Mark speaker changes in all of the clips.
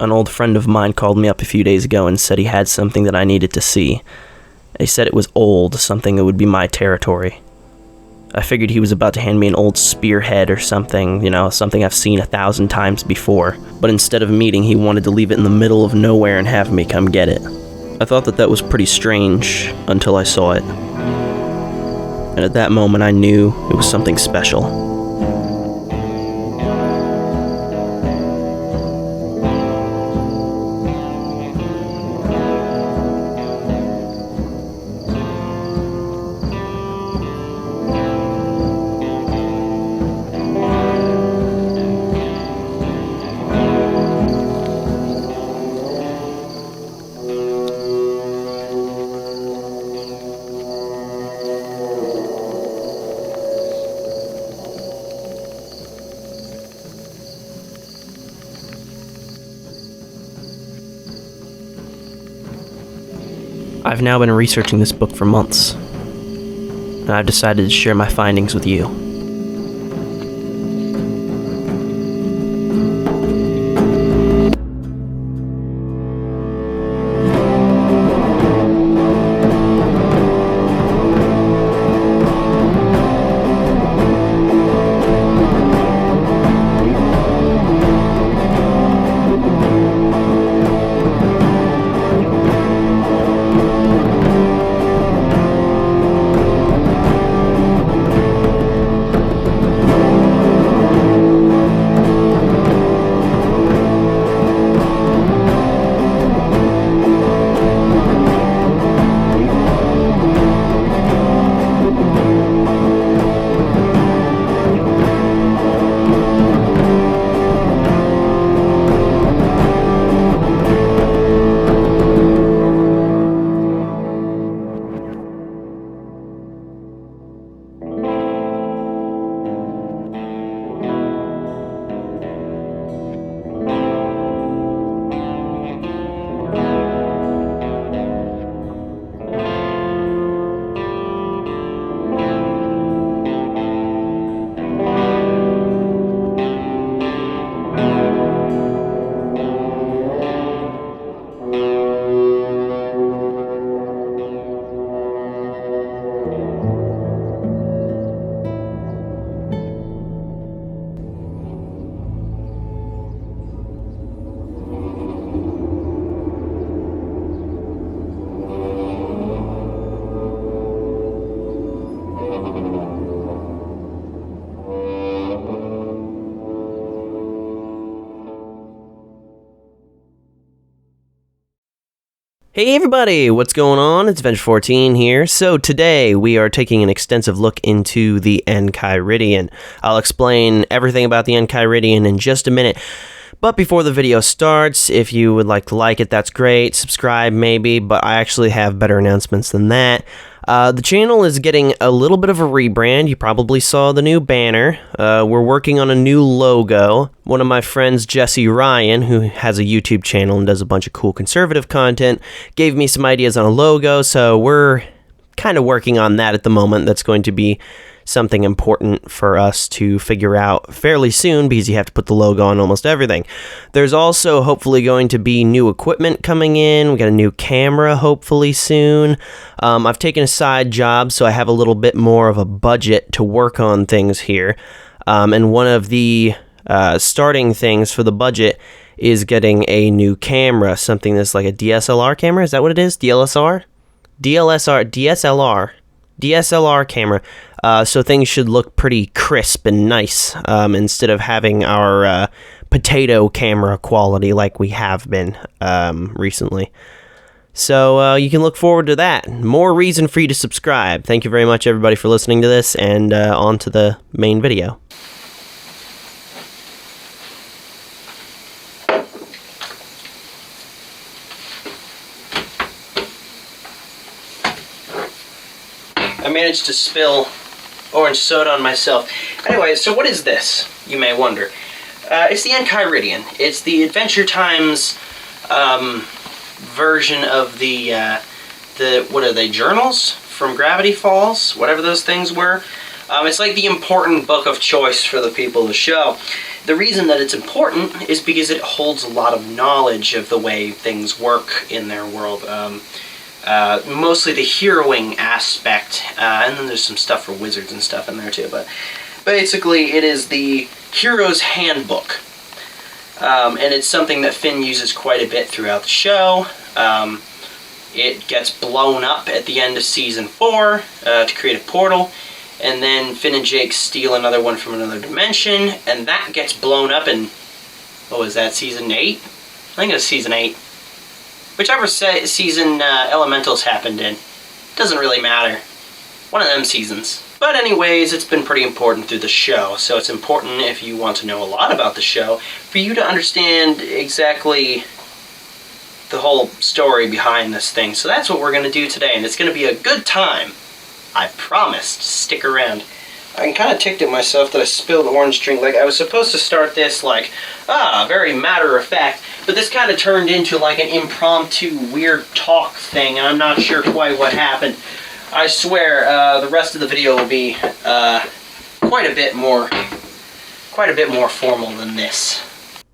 Speaker 1: An old friend of mine called me up a few days ago and said he had something that I needed to see. He said it was old, something that would be my territory. I figured he was about to hand me an old spearhead or something, something I've seen 1,000 times before. But instead of meeting, he wanted to leave it in the middle of nowhere and have me come get it. I thought that was pretty strange until I saw it. And at that moment, I knew it was something special. I've now been researching this book for months, and I've decided to share my findings with you. Hey everybody, what's going on? It's Adventure14 here. So today we are taking an extensive look into the Enchiridion. I'll explain everything about the Enchiridion in just a minute. But before the video starts, if you would like it, that's great. Subscribe maybe, but I actually have better announcements than that. The channel is getting a little bit of a rebrand. You probably saw the new banner. We're working on a new logo. One of my friends, Jesse Ryan, who has a YouTube channel and does a bunch of cool conservative content, gave me some ideas on a logo, so we're kind of working on that at the moment. That's going to be something important for us to figure out fairly soon because you have to put the logo on almost everything. There's also hopefully going to be new equipment coming in. We got a new camera hopefully soon. I've taken a side job, so I have a little bit more of a budget to work on things here. And one of the starting things for the budget is getting a new camera, something that's like a DSLR camera. Is that what it is? DSLR camera. So things should look pretty crisp and nice instead of having our potato camera quality like we have been recently. So you can look forward to that. More reason for you to subscribe. Thank you very much, everybody, for listening to this, and on to the main video. I managed to spill orange soda on myself. Anyway, so what is this, you may wonder? It's the Enchiridion. It's the Adventure Times version of the what are they, journals from Gravity Falls, whatever those things were. It's like the important book of choice for the people of the show. The reason that it's important is because it holds a lot of knowledge of the way things work in their world. Mostly the heroing aspect, and then there's some stuff for wizards and stuff in there too, but basically it is the hero's handbook. And it's something that Finn uses quite a bit throughout the show. It gets blown up at the end of Season 4 to create a portal, and then Finn and Jake steal another one from another dimension, and that gets blown up in, what was that, Season 8? I think it was Season 8. Whichever season Elementals happened in. Doesn't really matter. One of them seasons. But anyways, it's been pretty important through the show, so it's important if you want to know a lot about the show, for you to understand exactly the whole story behind this thing. So that's what we're going to do today, and it's going to be a good time. I promised. Stick around. I'm kind of ticked at myself that I spilled orange drink. Like, I was supposed to start this like, very matter of fact, but this kind of turned into like an impromptu weird talk thing, and I'm not sure quite what happened. I swear, the rest of the video will be quite a bit more formal than this.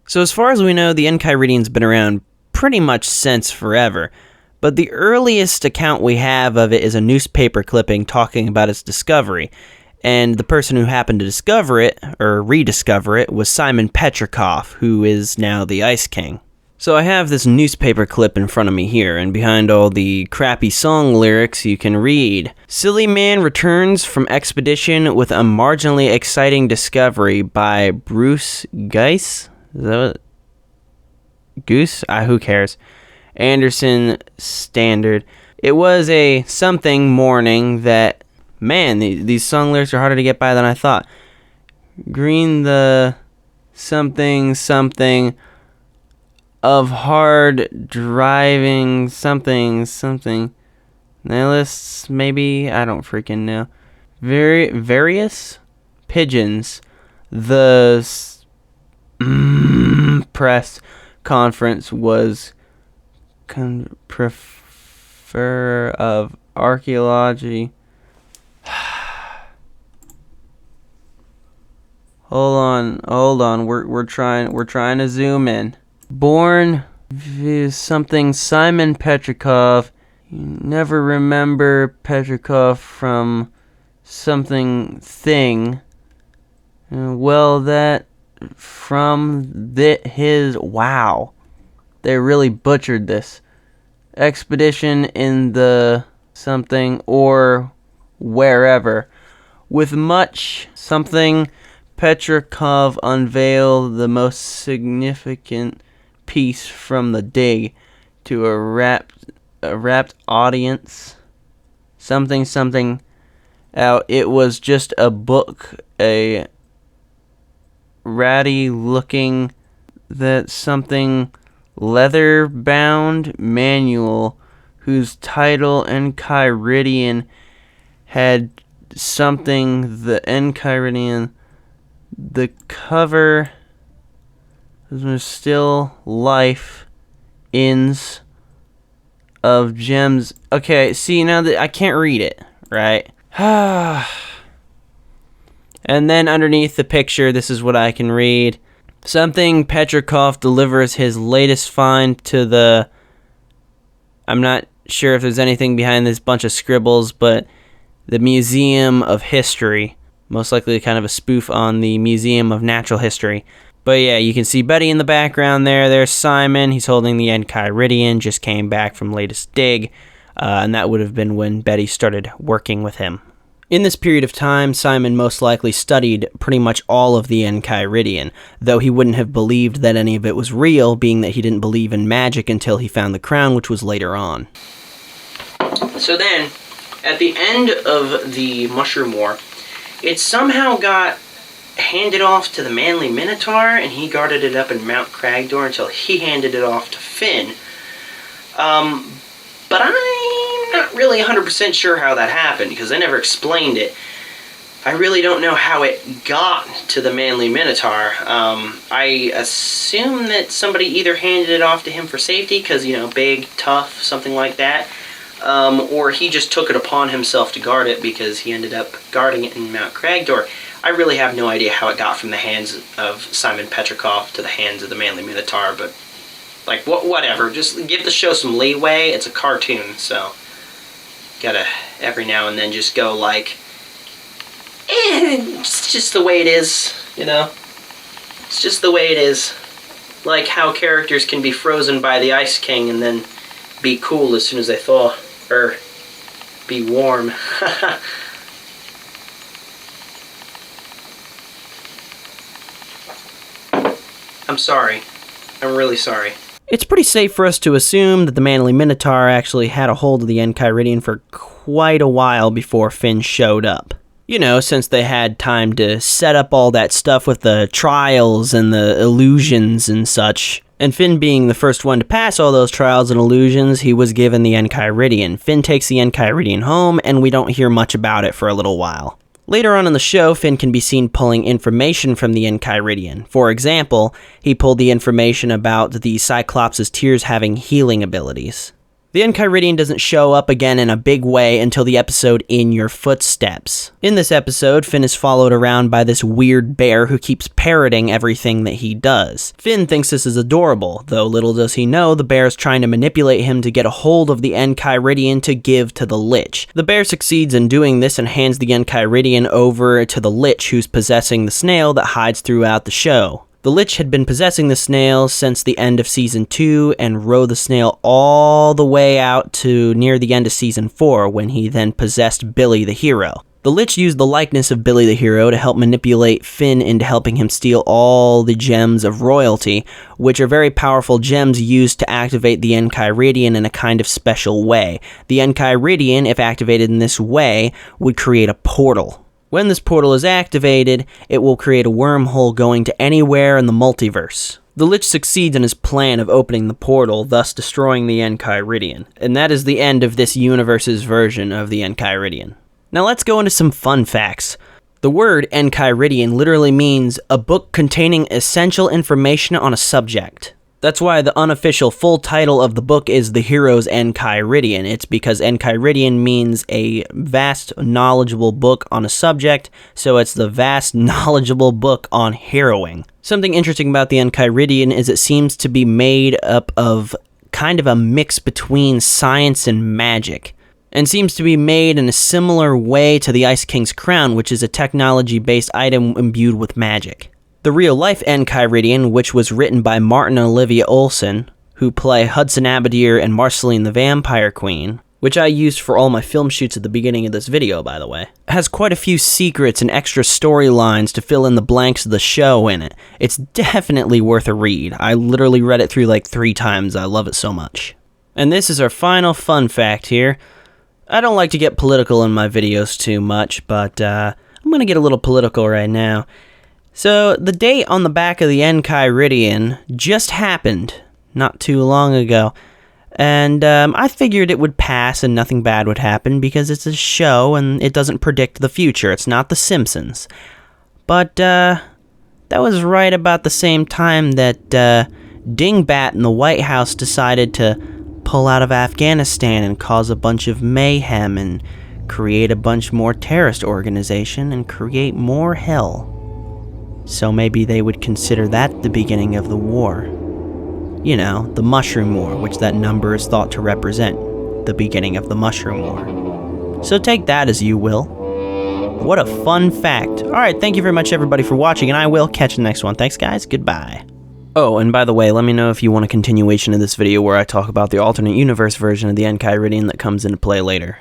Speaker 2: So as far as we know, the Enchiridian's been around pretty much since forever, but the earliest account we have of it is a newspaper clipping talking about its discovery, and the person who happened to discover it, or rediscover it, was Simon Petrikov, who is now the Ice King. So I have this newspaper clip in front of me here, and behind all the crappy song lyrics you can read, "Silly man returns from expedition with a marginally exciting discovery by Bruce Geis." Is that what? Goose? Who cares? Anderson Standard. It was a something morning that, man, these song lyrics are harder to get by than I thought. Green the something something of hard driving something nihilists, maybe? I don't freaking know. Various pigeons. The press conference was prefer of archaeology. Hold on. We're trying to zoom in. Born something Simon Petrikov. You never remember Petrikov from something thing. Well, that from his, wow, they really butchered this. Expedition in the something or wherever. With much something, Petrikov unveiled the most significant piece from the dig to a rapt audience. Something out. It was just a book, a ratty looking that something leather bound manual whose title Enchiridion had something the Enchiridion. The cover was still life ins of gems. Okay, see, now that I can't read it, right? And then underneath the picture, this is what I can read. Something Petrikov delivers his latest find to the... I'm not sure if there's anything behind this bunch of scribbles, but the Museum of History. Most likely kind of a spoof on the Museum of Natural History. But yeah, you can see Betty in the background there. There's Simon. He's holding the Enchiridion. Just came back from latest dig. And that would have been when Betty started working with him. In this period of time, Simon most likely studied pretty much all of the Enchiridion, though he wouldn't have believed that any of it was real, being that he didn't believe in magic until he found the crown, which was later on.
Speaker 1: So then, at the end of the Mushroom War, it somehow got handed off to the Manly Minotaur, and he guarded it up in Mount Cragdor until he handed it off to Finn. But I'm not really 100% sure how that happened, because they never explained it. I really don't know how it got to the Manly Minotaur. I assume that somebody either handed it off to him for safety, because, you know, big, tough, something like that. or he just took it upon himself to guard it because he ended up guarding it in Mount Cragdor. I really have no idea how it got from the hands of Simon Petrikov to the hands of the Manly Minotaur, but, like, whatever. Just give the show some leeway. It's a cartoon, so gotta every now and then just go, like, it's just the way it is, you know? It's just the way it is. Like how characters can be frozen by the Ice King and then be cool as soon as they thaw, or be warm. I'm sorry. I'm really sorry.
Speaker 2: It's pretty safe for us to assume that the Manly Minotaur actually had a hold of the Enchiridion for quite a while before Finn showed up. You know, since they had time to set up all that stuff with the trials and the illusions and such. And Finn being the first one to pass all those trials and illusions, he was given the Enchiridion. Finn takes the Enchiridion home, and we don't hear much about it for a little while. Later on in the show, Finn can be seen pulling information from the Enchiridion. For example, he pulled the information about the Cyclops' tears having healing abilities. The Enchiridion doesn't show up again in a big way until the episode In Your Footsteps. In this episode, Finn is followed around by this weird bear who keeps parroting everything that he does. Finn thinks this is adorable, though little does he know the bear is trying to manipulate him to get a hold of the Enchiridion to give to the Lich. The bear succeeds in doing this and hands the Enchiridion over to the Lich, who's possessing the snail that hides throughout the show. The Lich had been possessing the snail since the end of Season 2 and rode the snail all the way out to near the end of Season 4 when he then possessed Billy the hero. The Lich used the likeness of Billy the hero to help manipulate Finn into helping him steal all the gems of royalty, which are very powerful gems used to activate the Enchiridion in a kind of special way. The Enchiridion, if activated in this way, would create a portal. When this portal is activated, it will create a wormhole going to anywhere in the multiverse. The Lich succeeds in his plan of opening the portal, thus destroying the Enchiridion. And that is the end of this universe's version of the Enchiridion. Now let's go into some fun facts. The word Enchiridion literally means a book containing essential information on a subject. That's why the unofficial full title of the book is The Hero's Enchiridion. It's because Enchiridion means a vast, knowledgeable book on a subject, so it's the vast, knowledgeable book on heroing. Something interesting about the Enchiridion is it seems to be made up of kind of a mix between science and magic, and seems to be made in a similar way to the Ice King's crown, which is a technology-based item imbued with magic. The real-life Enchiridion, which was written by Martin and Olivia Olsen, who play Hudson Abadir and Marceline the Vampire Queen, which I used for all my film shoots at the beginning of this video, by the way, has quite a few secrets and extra storylines to fill in the blanks of the show in it. It's definitely worth a read. I literally read it through like 3 times. I love it so much. And this is our final fun fact here. I don't like to get political in my videos too much, but I'm going to get a little political right now. So, the date on the back of the Enchiridion just happened not too long ago, and I figured it would pass and nothing bad would happen because it's a show and it doesn't predict the future. It's not The Simpsons. But that was right about the same time that Dingbat in the White House decided to pull out of Afghanistan and cause a bunch of mayhem and create a bunch more terrorist organization and create more hell. So maybe they would consider that the beginning of the war. You know, the Mushroom War, which that number is thought to represent. The beginning of the Mushroom War. So take that as you will. What a fun fact. Alright, thank you very much everybody for watching, and I will catch you in the next one. Thanks guys, goodbye. Oh, and by the way, let me know if you want a continuation of this video where I talk about the alternate universe version of the Enchiridion that comes into play later.